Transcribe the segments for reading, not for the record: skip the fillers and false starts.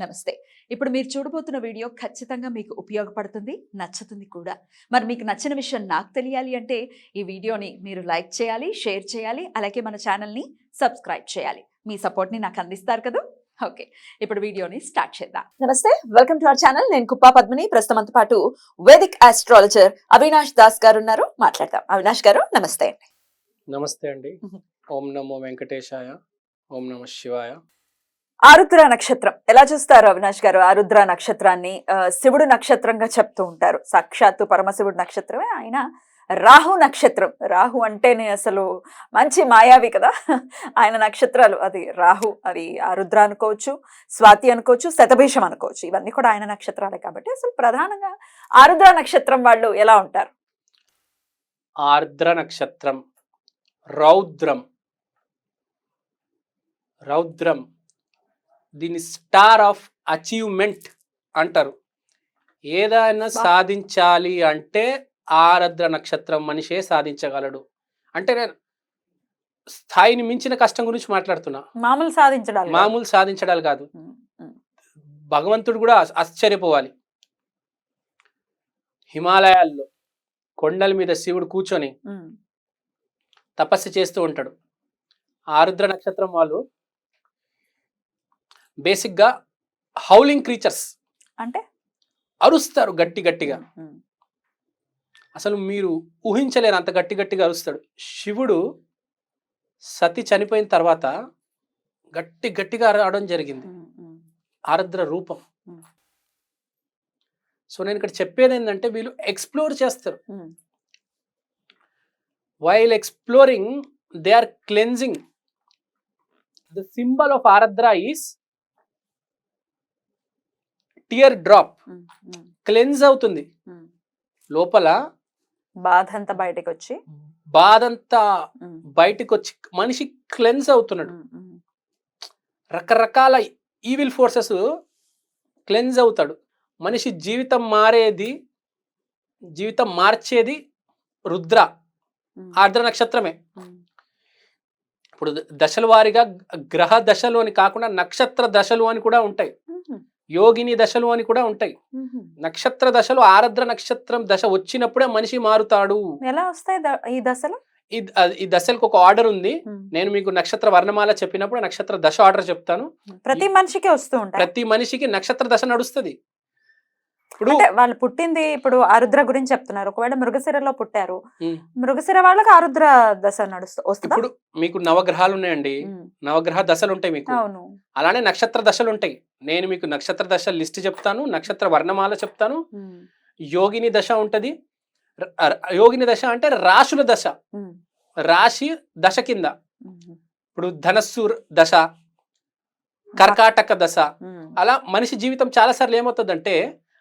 నమస్తే. ఇప్పుడు మీరు చూడబోతున్న వీడియో ఖచ్చితంగా మీకు ఉపయోగపడుతుంది, నచ్చుతుంది కూడా. మరి మీకు నచ్చిన విషయం నాకు తెలియాలి అంటే ఈ వీడియోని మీరు లైక్ చేయాలి, షేర్ చేయాలి, అలాగే మన ఛానల్ని సబ్స్క్రైబ్ చేయాలి. మీ సపోర్ట్ని నాకు అందిస్తారు కదా. ఓకే, ఇప్పుడు వీడియోని స్టార్ట్ చేద్దాం. నమస్తే, వెల్కమ్ టు అవర్ ఛానల్. నేను కుప్పా పద్మిని. ప్రస్తుతంతో పాటు వేదిక్ ఆస్ట్రాలజర్ అవినాష్ దాస్ గారు ఉన్నారు. మాట్లాడదాం. అవినాష్ గారు నమస్తే అండి. నమస్తే అండి. ఓం నమో వెంకటేశాయ, ఓం నమ శివాయ. ఆరుద్ర నక్షత్రం ఎలా చూస్తారు అవినాష్ గారు? ఆరుద్ర నక్షత్రాన్ని శివుడు నక్షత్రంగా చెప్తూ ఉంటారు. సాక్షాత్తు పరమశివుడు నక్షత్రమే. ఆయన రాహు నక్షత్రం. రాహు అంటేనే అసలు మంచి మాయావి కదా. ఆయన నక్షత్రాలు, అది రాహు, అది ఆరుద్ర అనుకోవచ్చు, స్వాతి అనుకోవచ్చు, శతభీషం అనుకోవచ్చు. ఇవన్నీ కూడా ఆయన నక్షత్రాలే. కాబట్టి అసలు ప్రధానంగా ఆరుద్ర నక్షత్రం వాళ్ళు ఎలా ఉంటారు? ఆర్ద్ర నక్షత్రం, రౌద్రం. రౌద్రం దీన్ని స్టార్ ఆఫ్ అచీవ్మెంట్ అంటారు. ఏదైనా సాధించాలి అంటే ఆర్ద్ర నక్షత్రం మనిషే సాధించగలడు. అంటే నేను స్థాయిని మించిన కష్టం గురించి మాట్లాడుతున్నా. మామూలు సాధించడాలు కాదు. భగవంతుడు కూడా ఆశ్చర్యపోవాలి. హిమాలయాల్లో కొండల మీద శివుడు కూర్చొని తపస్సు చేస్తూ ఉంటాడు. ఆరుద్ర నక్షత్రం వాళ్ళు బేసిక్గా హౌలింగ్ క్రీచర్స్, అంటే అరుస్తారు గట్టి గట్టిగా. అసలు మీరు ఊహించలేరు అంత గట్టి గట్టిగా అరుస్తాడు. శివుడు సతి చనిపోయిన తర్వాత గట్టి గట్టిగా అరవడం జరిగింది. ఆరుద్ర రూపం. సో నేను ఇక్కడ చెప్పేది ఏంటంటే వీళ్ళు ఎక్స్ప్లోర్ చేస్తారు. While exploring they are cleansing. The symbol of Arudra is tear drop. Cleanse అవుతుంది లోపల. బాధంతా బయటకు వచ్చి మనిషి క్లెన్స్ అవుతున్నాడు. రకరకాల ఈవిల్ ఫోర్సెస్ క్లెన్స్ అవుతాడు. మనిషి జీవితం మార్చేది రుద్ర, ఆర్ద్ర నక్షత్రమే. ఇప్పుడు దశల వారీగా గ్రహ దశలు అని కాకుండా నక్షత్ర దశలు అని కూడా ఉంటాయి, యోగిని దశలు అని కూడా ఉంటాయి. నక్షత్ర దశలు ఆరుద్ర నక్షత్రం దశ వచ్చినప్పుడే మనిషి మారుతాడు. ఎలా వస్తాయి ఈ దశలు? ఈ దశలకు ఒక ఆర్డర్ ఉంది. నేను మీకు నక్షత్ర వర్ణమాల చెప్పినప్పుడు నక్షత్ర దశ ఆర్డర్ చెప్తాను. ప్రతి మనిషికి వస్తూ ఉంటాయి. ప్రతి మనిషికి నక్షత్ర దశ నడుస్తుంది. ఇప్పుడు వాళ్ళు పుట్టింది, ఇప్పుడు ఆరుద్ర గురించి చెప్తున్నారు. ఒకవేళ మృగశిరలో పుట్టారు, మృగశిర వాళ్ళకి ఆరుద్ర దశ వస్తుంది. ఇప్పుడు మీకు నవగ్రహాలు ఉన్నాయండి, నవగ్రహ దశలు ఉంటాయి మీకు. అలానే నక్షత్ర దశలు ఉంటాయి. నేను మీకు నక్షత్ర దశ లిస్ట్ చెప్తాను, నక్షత్ర వర్ణమాల చెప్తాను. యోగిని దశ ఉంటది. యోగిని దశ అంటే రాశుల దశ, రాశి దశ కింద. ఇప్పుడు ధనస్సు దశ, కర్కాటక దశ. అలా మనిషి జీవితం చాలా సార్లు ఏమవుతుందంటే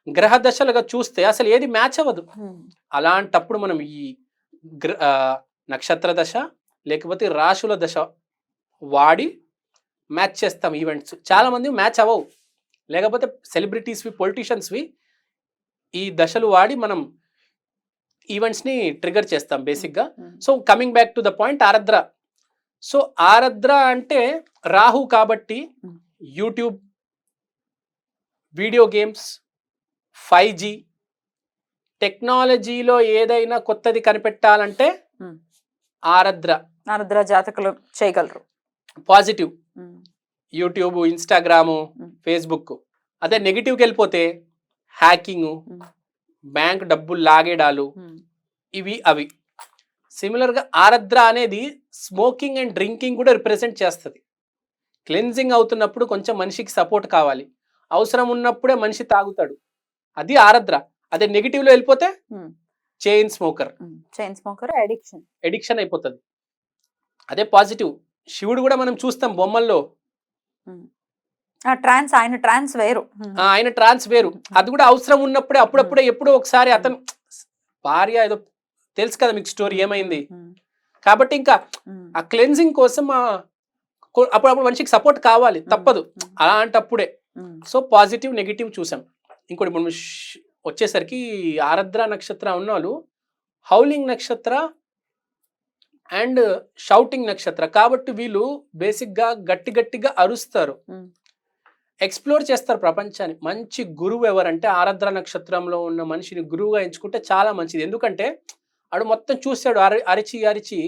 గ్రహ దశలుగా చూస్తే అసలు ఏది మ్యాచ్ అవ్వదు. అలాంటప్పుడు మనం ఈ నక్షత్ర దశ లేకపోతే రాశుల దశ వాడి మ్యాచ్ చేస్తాం ఈవెంట్స్. చాలా మంది మ్యాచ్ అవ్వవు. లేకపోతే సెలబ్రిటీస్వి, పొలిటీషియన్స్వి ఈ దశలు వాడి మనం ఈవెంట్స్ని ట్రిగర్ చేస్తాం బేసిక్గా. So coming back to the point, Arudra. So Arudra అంటే రాహు కాబట్టి యూట్యూబ్, వీడియో గేమ్స్, 5G టెక్నాలజీలో ఏదైనా కొత్తది కనిపెట్టాలంటే ఆరుద్ర జాతకులు చేయగలరు. Positive YouTube, Instagram, Facebook. అదే నెగిటివ్కి వెళ్ళిపోతే హ్యాకింగ్, బ్యాంక్ డబ్బులు లాగేడాలు, ఇవి అవి. సిమిలర్గా ఆరుద్ర అనేది స్మోకింగ్ అండ్ డ్రింకింగ్ కూడా రిప్రజెంట్ చేస్తుంది. క్లెన్జింగ్ అవుతున్నప్పుడు కొంచెం మనిషికి సపోర్ట్ కావాలి, అవసరం ఉన్నప్పుడే మనిషి తాగుతాడు, అది ఆరుద్ర. అదే నెగిటివ్ లో వెళ్ళిపోతే చైన్ స్మోకర్ ఎడిక్షన్ అయిపోతుంది. అదే పాజిటివ్. శివుడు కూడా మనం చూస్తాం బొమ్మల్లో, ఆయన ట్రాన్స్ వేరు. అది కూడా అవసరం ఉన్నప్పుడే, అప్పుడప్పుడే ఎప్పుడో ఒకసారి. అతను భార్య ఏదో తెలుసు కదా మీకు స్టోరీ ఏమైంది. కాబట్టి ఇంకా ఆ క్లెన్జింగ్ కోసం అప్పుడప్పుడు మనిషికి సపోర్ట్ కావాలి, తప్పదు అలాంటప్పుడే. సో పాజిటివ్, నెగిటివ్ చూసాం. ఇంకోటి మనం వచ్చేసరికి ఆరుద్ర నక్షత్రం ఉన్న వాళ్ళు హౌలింగ్ నక్షత్ర అండ్ షౌటింగ్ నక్షత్ర కాబట్టి వీళ్ళు బేసిక్గా గట్టిగా అరుస్తారు. ఎక్స్ప్లోర్ చేస్తారు ప్రపంచాన్ని. మంచి గురువు ఎవరంటే ఆరాద్ర నక్షత్రంలో ఉన్న మనిషిని గురువుగా ఎంచుకుంటే చాలా మంచిది. ఎందుకంటే ఆడు మొత్తం చూసాడు, అరిచి అరిచి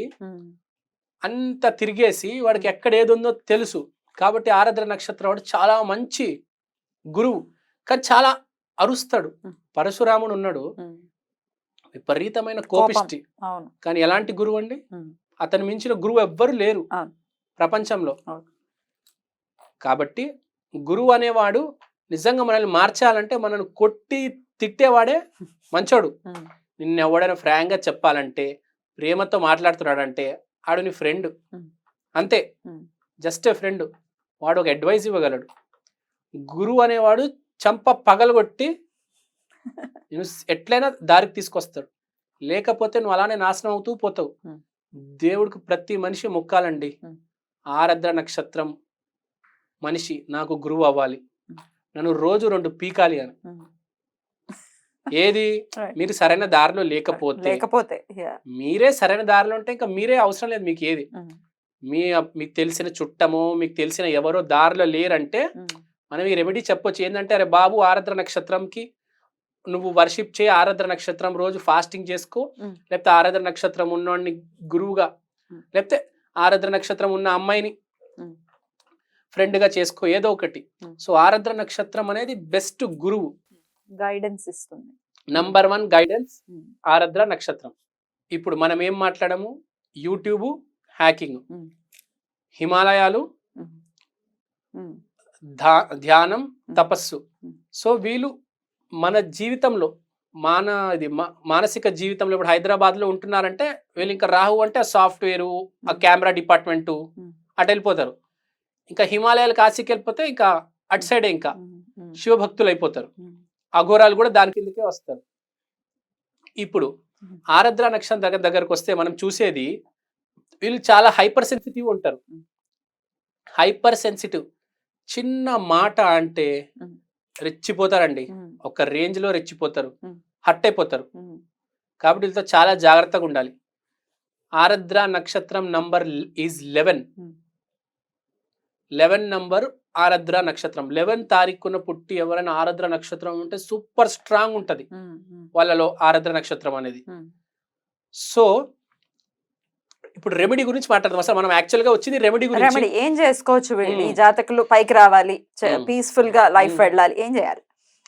అంత తిరిగేసి వాడికి ఎక్కడ ఏది ఉందో తెలుసు. కాబట్టి ఆరాద్ర నక్షత్రం వాడు చాలా మంచి గురువు, కానీ చాలా అరుస్తాడు. పరశురాముడు ఉన్నాడు, విపరీతమైన కోపిష్టి, కానీ ఎలాంటి గురువు అండి? అతను మించిన గురువు ఎవ్వరు లేరు ప్రపంచంలో. కాబట్టి గురువు అనేవాడు నిజంగా మనల్ని మార్చాలంటే మనల్ని కొట్టి తిట్టేవాడే మంచోడు. నిన్ను ఎవడైనా ఫ్రాంక్గా చెప్పాలంటే, ప్రేమతో మాట్లాడుతున్నాడంటే ఆడు నీ ఫ్రెండ్, అంతే, జస్ట్ ఏ ఫ్రెండ్. వాడు ఒక అడ్వైస్ ఇవ్వగలడు. గురువు అనేవాడు చంప పగలగొట్టి నేను ఎట్లయినా దారికి తీసుకొస్తాడు, లేకపోతే నువ్వు అలానే నాశనం అవుతూ పోతావు. దేవుడికి ప్రతి మనిషి మొక్కాలండి, ఆరాద్ర నక్షత్రం మనిషి నాకు గురువు అవ్వాలి, నన్ను రోజు 2 పీకాలి అని. ఏది మీరు సరైన దారిలో లేకపోతే మీరే సరైన దారిలో ఉంటే ఇంకా మీరే అవసరం లేదు మీకు ఏది. మీకు తెలిసిన చుట్టమో మీకు తెలిసిన ఎవరో దారిలో లేరంటే మనం ఈ రెమెడీ చెప్పొచ్చు. ఏంటంటే, అరే బాబు ఆరాద్ర నక్షత్రంకి నువ్వు వర్షిప్ చేయి, ఆరాద్ర నక్షత్రం రోజు ఫాస్టింగ్ చేసుకో, లేకపోతే ఆరాద్ర నక్షత్రం ఉన్నవాడిని గురువుగా, లేకపోతే ఆరాద్ర నక్షత్రం ఉన్న అమ్మాయిని ఫ్రెండ్గా చేసుకో, ఏదో ఒకటి. సో ఆరాద్ర నక్షత్రం అనేది బెస్ట్ గురువు, గైడెన్స్ ఇస్తుంది. నంబర్ 1 గైడెన్స్ ఆరాద్ర నక్షత్రం. ఇప్పుడు మనం ఏం మాట్లాడము? యూట్యూబ్, హ్యాకింగ్, హిమాలయాలు, ధ్యానం, తపస్సు. సో వీళ్ళు మన జీవితంలో మానసిక జీవితంలో ఇప్పుడు హైదరాబాద్లో ఉంటున్నారంటే వీళ్ళు ఇంకా రాహు అంటే ఆ సాఫ్ట్వేరు, ఆ కెమెరా డిపార్ట్మెంటు అటు వెళ్ళిపోతారు. ఇంకా హిమాలయాలు, కాశీకి వెళ్ళిపోతే ఇంకా అటు సైడే ఇంకా శివభక్తులు అయిపోతారు. అఘోరాలు కూడా దాని కిందకే వస్తారు. ఇప్పుడు ఆరాద్ర నక్షత్రం దగ్గరకు వస్తే మనం చూసేది వీళ్ళు చాలా హైపర్ సెన్సిటివ్ ఉంటారు. హైపర్ సెన్సిటివ్, చిన్న మాట అంటే రెచ్చిపోతారండి, ఒక రేంజ్ లో రెచ్చిపోతారు, హట్ అయిపోతారు. కాబట్టి వీళ్ళతో చాలా జాగ్రత్తగా ఉండాలి. ఆరాద్ర నక్షత్రం నంబర్ ఈజ్ 11. 11 నంబర్ ఆరాద్ర నక్షత్రం. 11 తారీఖున పుట్టి ఎవరైనా ఆరాద్ర నక్షత్రం ఉంటే సూపర్ స్ట్రాంగ్ ఉంటది వాళ్ళలో ఆరాద్ర నక్షత్రం అనేది. సో ఇప్పుడు రెమెడీ గురించి మాట్లాడదాం. అసలు మనం యాక్చువల్ గా వచ్చింది రెమెడీ గురించి. ఏం చేసుకోవచ్చు వీళ్ళు, ఈ జాతకులు పైకి రావాలి, పీస్ఫుల్ గా లైఫ్ వెళ్ళాలి, ఏం చేయాలి?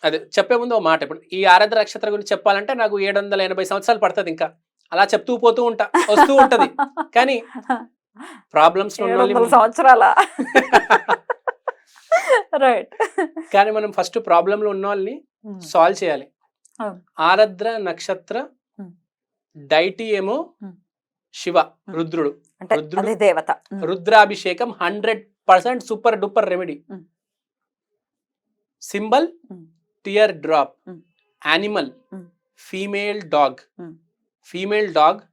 అదే చెప్పే ముందు ఒక మాట, ఇప్పుడు ఈ ఆరాద్ర నక్షత్రం గురించి చెప్పాలంటే నాకు 780 సంవత్సరాలు పడుతుంది. ఇంకా అలా చెప్తూ పోతూ ఉంటా, వస్తూ ఉంటది. కానీ ప్రాబ్లమ్స్ సంవత్సరాల రైట్. కానీ మనం ఫస్ట్ ప్రాబ్లం లో ఉన్న వాళ్ళని సాల్వ్ చేయాలి. ఆరాద్ర నక్షత్ర డైటీ ఏమో శివ, రుద్రుడు. దేవత, రుద్రాభిషేకం 100% super duper remedy. Symbol tear drop. Animal female dog. Female dog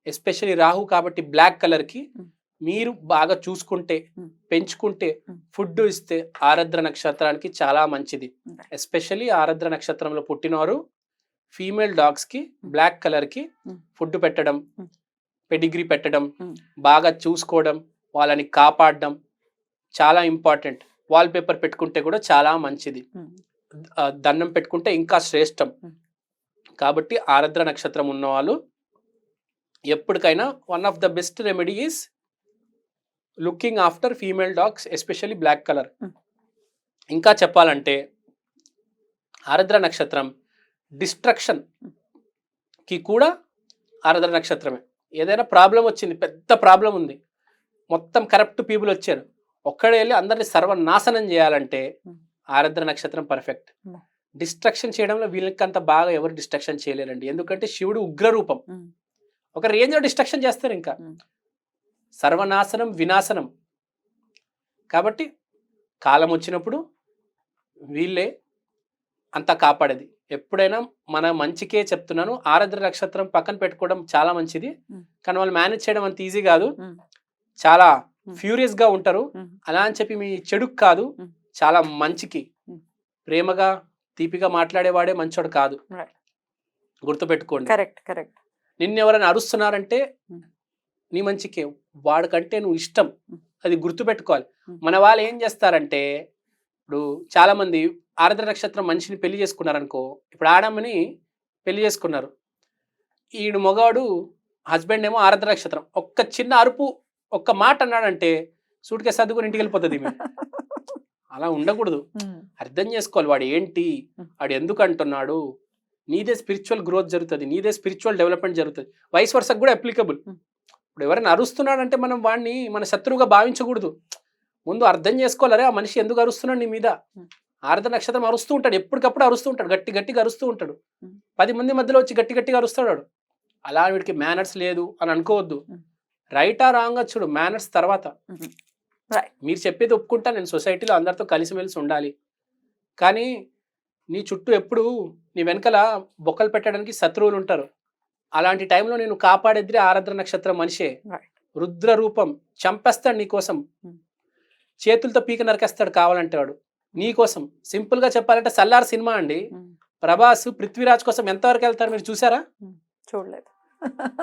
especially Rahu కాబట్టి బ్లాక్ కలర్ కి మీరు బాగా చూసుకుంటే, పెంచుకుంటే, ఫుడ్ ఇస్తే ఆరాద్ర నక్షత్రానికి చాలా మంచిది. ఎస్పెషల్లీ ఆరాద్ర నక్షత్రంలో పుట్టినవారు ఫీమేల్ డాగ్స్ కి బ్లాక్ కలర్ కి ఫుడ్ పెట్టడం, పెడిగ్రీ పెట్టడం, బాగా చూసుకోవడం, వాళ్ళని కాపాడడం చాలా ఇంపార్టెంట్. వాల్ పేపర్ పెట్టుకుంటే కూడా చాలా మంచిది, దండం పెట్టుకుంటే ఇంకా శ్రేష్టం. కాబట్టి ఆరాద్ర నక్షత్రం ఉన్నవాళ్ళు ఎప్పటికైనా one of the best remedy is looking after female dogs, especially black colour. ఇంకా చెప్పాలంటే ఆరాద్ర నక్షత్రం డిస్ట్రక్షన్ కి కూడా ఆరాద్ర నక్షత్రమే. ఏదైనా ప్రాబ్లం వచ్చింది, పెద్ద ప్రాబ్లం ఉంది, మొత్తం కరప్ట్ పీపుల్ వచ్చారు, ఒక్కడే వెళ్ళి అందరినీ సర్వనాశనం చేయాలంటే ఆరాద్ర నక్షత్రం పర్ఫెక్ట్. డిస్ట్రక్షన్ చేయడంలో వీళ్ళకంత బాగా ఎవరు డిస్ట్రక్షన్ చేయలేరండి. ఎందుకంటే శివుడు ఉగ్ర రూపం, ఒక రేంజ్ లో డిస్ట్రక్షన్ చేస్తారు, ఇంకా సర్వనాశనం, వినాశనం. కాబట్టి కాలం వచ్చినప్పుడు వీళ్ళే అంతా కాపాడేది. ఎప్పుడైనా మన మంచికే చెప్తున్నాను. ఆరాద్ర నక్షత్రం పక్కన పెట్టుకోవడం చాలా మంచిది, కానీ వాళ్ళు మేనేజ్ చేయడం అంత ఈజీ కాదు. చాలా ఫ్యూరియస్ గా ఉంటారు. అలా అని చెప్పి మీ చెడుకు కాదు, చాలా మంచికి, ప్రేమగా తీపిగా మాట్లాడేవాడే మంచోడు కాదు, గుర్తుపెట్టుకోండి. నిన్ను ఎవరైనా అరుస్తున్నారంటే నీ మంచికే, వాడికంటే నువ్వు ఇష్టం, అది గుర్తుపెట్టుకోవాలి. మన వాళ్ళు ఏం చేస్తారంటే ఇప్పుడు చాలా మంది ఆరుద్ర నక్షత్రం మనిషిని పెళ్లి చేసుకున్నారు అనుకో, ఇప్పుడు ఆడమ్మని పెళ్లి చేసుకున్నారు, ఈడు మగవాడు హస్బెండ్ ఏమో ఆరుద్ర నక్షత్రం, ఒక్క చిన్న అరుపు ఒక్క మాట అన్నాడంటే సూట్ కేసు సర్దుకుని ఇంటికి వెళ్ళిపోతుంది ఈమె. అలా ఉండకూడదు. అర్థం చేసుకోవాలి వాడు ఏంటి, వాడు ఎందుకు అంటున్నాడు. నీదే స్పిరిచువల్ గ్రోత్ జరుగుతుంది, నీదే స్పిరిచువల్ డెవలప్మెంట్ జరుగుతుంది. వైస్ వర్సకు కూడా అప్లికబుల్. ఇప్పుడు ఎవరైనా అరుస్తున్నాడంటే మనం వాడిని మన శత్రువుగా భావించకూడదు. ముందు అర్థం చేసుకోవాలి, ఆ మనిషి ఎందుకు అరుస్తున్నాడు నీ మీద. ఆరుద్ర నక్షత్రం అరుస్తూ ఉంటాడు, ఎప్పటికప్పుడు అరుస్తూ ఉంటాడు, గట్టిగా అరుస్తూ ఉంటాడు. 10 మంది మధ్యలో వచ్చి గట్టిగా అరుస్తాడు వాడు. అలా వీడికి మేనర్స్ లేదు అని అనుకోవద్దు. రైటా రాంగా చూడు, మేనర్స్ తర్వాత. మీరు చెప్పేది ఒప్పుకుంటా, నేను సొసైటీలో అందరితో కలిసిమెలిసి ఉండాలి, కానీ నీ చుట్టూ ఎప్పుడు నీ వెనకాల బొక్కలు పెట్టడానికి శత్రువులు ఉంటారు. అలాంటి టైంలో నేను కాపాడేది ఆరుద్ర నక్షత్రం మనిషే. రుద్ర రూపం, చంపేస్తాడు నీకోసం, చేతులతో పీక నరికేస్తాడు కావాలంటే వాడు నీకోసం. సింపుల్ గా చెప్పాలంటే సల్లార్ సినిమా అండి, ప్రభాస్ పృథ్వీరాజ్ కోసం ఎంతవరకు వెళ్తారు మీరు చూసారా? చూడలేదు.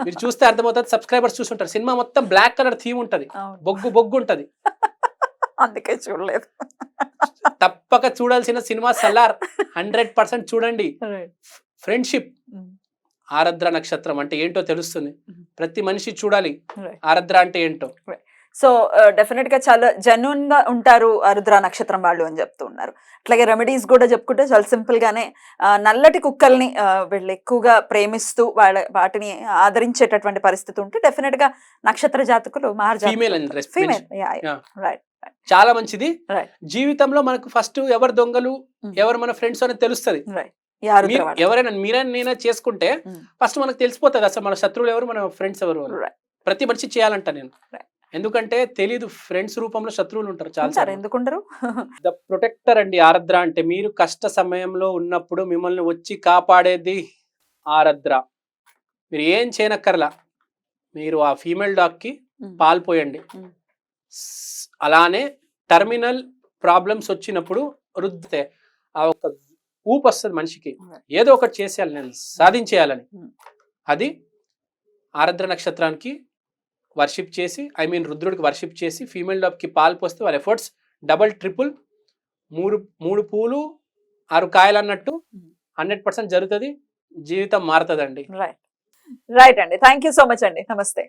మీరు చూస్తే అర్థమవుతుంది, సబ్స్క్రైబర్స్ చూస్తుంటారు. సినిమా మొత్తం బ్లాక్ కలర్ థీమ్ ఉంటది, బొగ్గు ఉంటది, అందుకే చూడలేదు. తప్పక చూడాల్సిన సినిమా సల్లార్, 100% చూడండి. ఫ్రెండ్షిప్, ఆరుద్ర నక్షత్రం అంటే ఏంటో తెలుస్తుంది. ప్రతి మనిషి చూడాలి ఆరుద్ర అంటే ఏంటో. సో డెఫినెట్ గా చాలా జెన్యున్ గా ఉంటారు ఆరుద్ర నక్షత్రం వాళ్ళు అని చెప్తూ ఉన్నారు. అట్లాగే రెమెడీస్ కూడా చెప్పుకుంటే చాలా సింపుల్ గానే నల్లటి కుక్కల్ని వీళ్ళు ఎక్కువగా ప్రేమిస్తూ వాటిని ఆదరించేటటువంటి పరిస్థితి ఉంటే డెఫినెట్ గా నక్షత్ర జాతకులు ఫీమేల్ చాలా మంచిది. జీవితంలో మనకు ఫస్ట్ ఎవరు దొంగలు ఎవరు మన ఫ్రెండ్స్ అనేది తెలుస్తుంది. ఎవరైనా నేనే చేసుకుంటే ఫస్ట్ మనకు తెలిసిపోతుంది అసలు మన శత్రువులు ఎవరు మన ఫ్రెండ్స్ ఎవరు. ప్రతి మనిషి చేయాలంట నేను, ఎందుకంటే తెలీదు ఫ్రెండ్స్ రూపంలో శత్రువులు ఉంటారు చాలా. ఎందుకుంటారు? ద ప్రొటెక్టర్ అండి ఆరుద్ర అంటే. మీరు కష్ట సమయంలో ఉన్నప్పుడు మిమ్మల్ని వచ్చి కాపాడేది ఆరుద్ర. మీరు ఏం చేయనక్కర్లా, మీరు ఆ ఫీమేల్ డాగ్ కి పాలు పోయండి. అలానే టర్మినల్ ప్రాబ్లమ్స్ వచ్చినప్పుడు రుద్దితే ఆ ఒక ఊపు వస్తుంది మనిషికి, ఏదో ఒకటి చేసేయాలి, నేను సాధించేయాలని. అది ఆరుద్ర నక్షత్రానికి వర్షిప్ చేసి, రుద్రుడికి వర్షిప్ చేసి ఫీమేల్ డాగ్ కి పాలు పోస్తే వాళ్ళ ఎఫర్ట్స్ డబల్ ట్రిపుల్, 3 పూలు 6 కాయలు అన్నట్టు 100% జరుగుతుంది, జీవితం మారుతుందండి. రైట్ అండి, థ్యాంక్ యూ సో మచ్ అండి, నమస్తే.